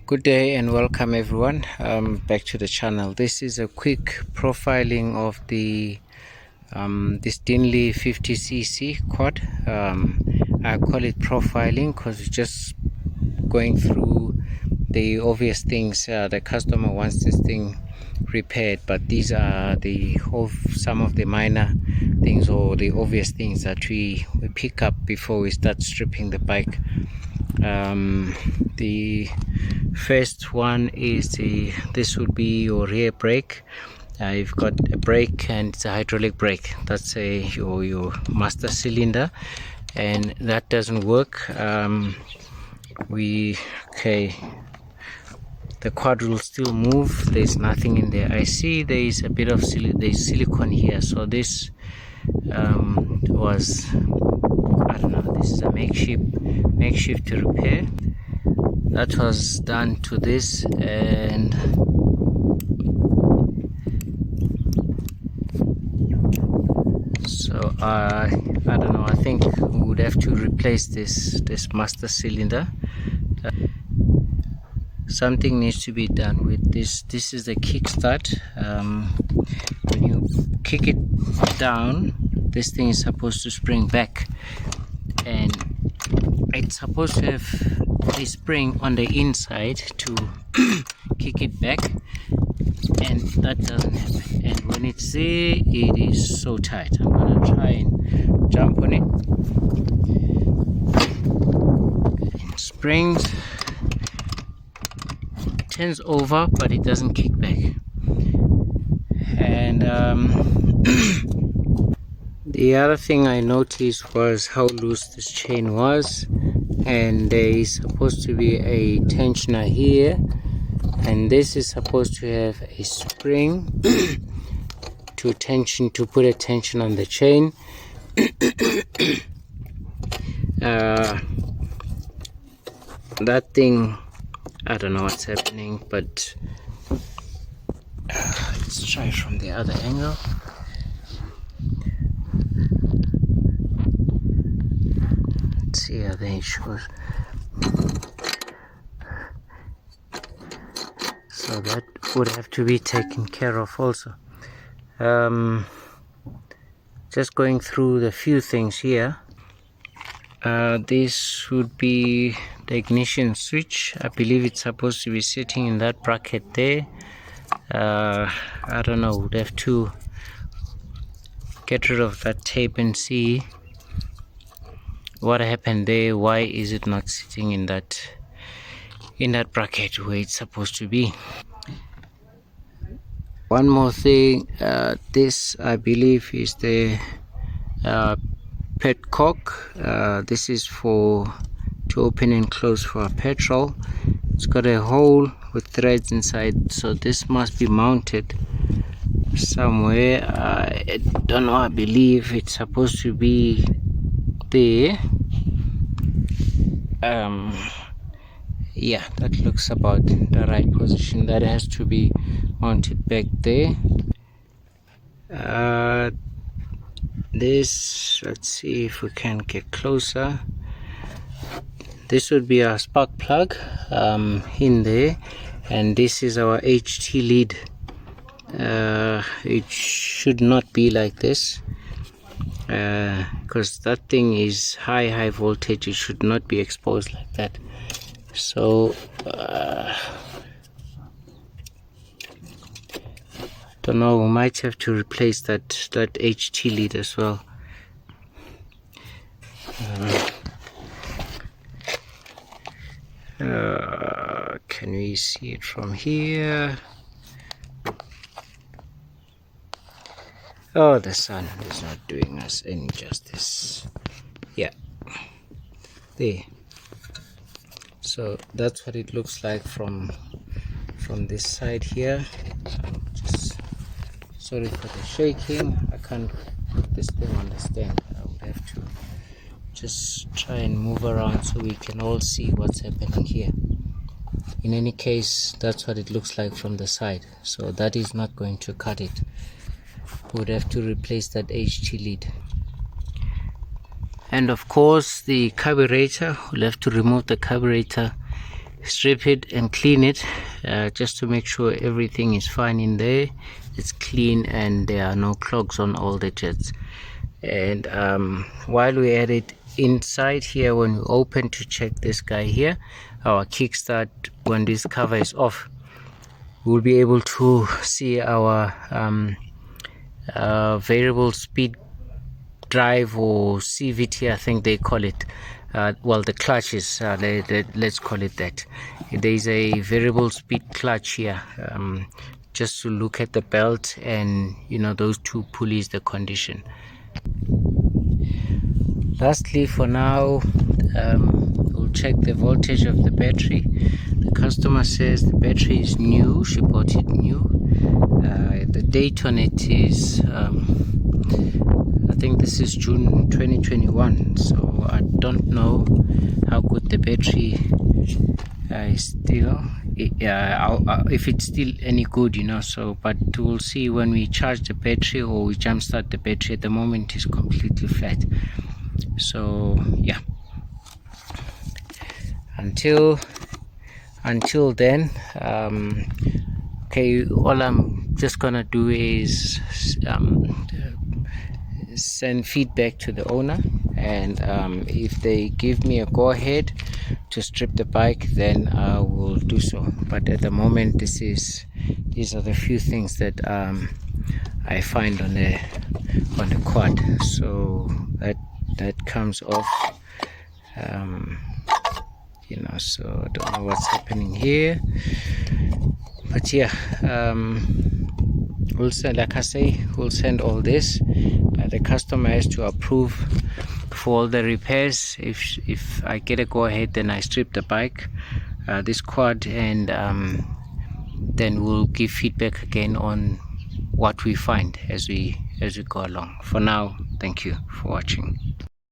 Good day and welcome everyone back to the channel. This is a quick profiling of the this Dinli 50cc quad. I call it profiling because it's just going through the obvious things. The customer wants this thing repaired, but these are some of the minor things or the obvious things that we pick up before we start stripping the bike. The first one is this would be your rear brake. You've got a brake and it's a hydraulic brake. That's your master cylinder, and that doesn't work. The quad will still move. There's nothing in there. I see there is a bit of silicone here, so this was, I don't know, this is a makeshift repair that was done to this, and so I don't know, I think we would have to replace this master cylinder. Something needs to be done with this. This is the kickstart. When you kick it down, this thing is supposed to spring back, and it's supposed to have a spring on the inside to kick it back, and that doesn't happen. And when it's there, it is so tight. I'm gonna try and jump on it. It springs, turns over, but it doesn't kick back. And the other thing I noticed was how loose this chain was, and there is supposed to be a tensioner here, and this is supposed to have a spring to put a tension on the chain. That thing, I don't know what's happening, but let's try from the other angle. Let's see how they shows. So that would have to be taken care of also. Just going through the few things here. This would be the ignition switch. I believe it's supposed to be sitting in that bracket there. I don't know, would have to get rid of that tape and see what happened there. Why is it not sitting in that bracket where it's supposed to be? One more thing, this I believe is the petcock. This is to open and close for petrol. It's got a hole with threads inside, so this must be mounted somewhere. I don't know, I believe it's supposed to be there. Yeah, that looks about the right position. That has to be mounted back there. This, let's see if we can get closer. This would be our spark plug in there, and this is our HT lead. It should not be like this, because that thing is high voltage. It should not be exposed like that. So don't know, we might have to replace that HT lead as well. Can we see it from here? Oh, the sun is not doing us any justice. Yeah, there. So that's what it looks like from this side here. Just sorry for the shaking. I can't put this thing on the stand. I would have to just try and move around so we can all see what's happening here. In any case, that's what it looks like from the side. So that is not going to cut it. We would have to replace that HT lead. And of course the carburetor, we'll have to remove the carburetor strip it and clean it, just to make sure everything is fine in there. It's clean and there are no clogs on all the jets. And while we're at it, inside here, when we open to check this guy here, our kickstart, when this cover is off, we'll be able to see our variable speed drive, or CVT I think they call it. Well, the clutches, let's call it that. There's a variable speed clutch here, just to look at the belt and those two pulleys, the condition. Lastly, for now, we'll check the voltage of the battery. The customer says the battery is new, she bought it new. The date on it is I think this is June 2021, so I don't know how good the battery is still, if it's still any good, so, but we'll see when we charge the battery or we jump start the battery. At the moment it's completely flat, so yeah, until then, okay, all I'm just gonna do is send feedback to the owner, and if they give me a go ahead to strip the bike, then I will do so. But at the moment, these are the few things that I find on the quad. So that comes off, so I don't know what's happening here, but yeah, we'll send, like I say, we'll send all this. The customer has to approve for all the repairs. If I get a go ahead, then I strip the bike, this quad, and then we'll give feedback again on what we find as we go along. For now, thank you for watching.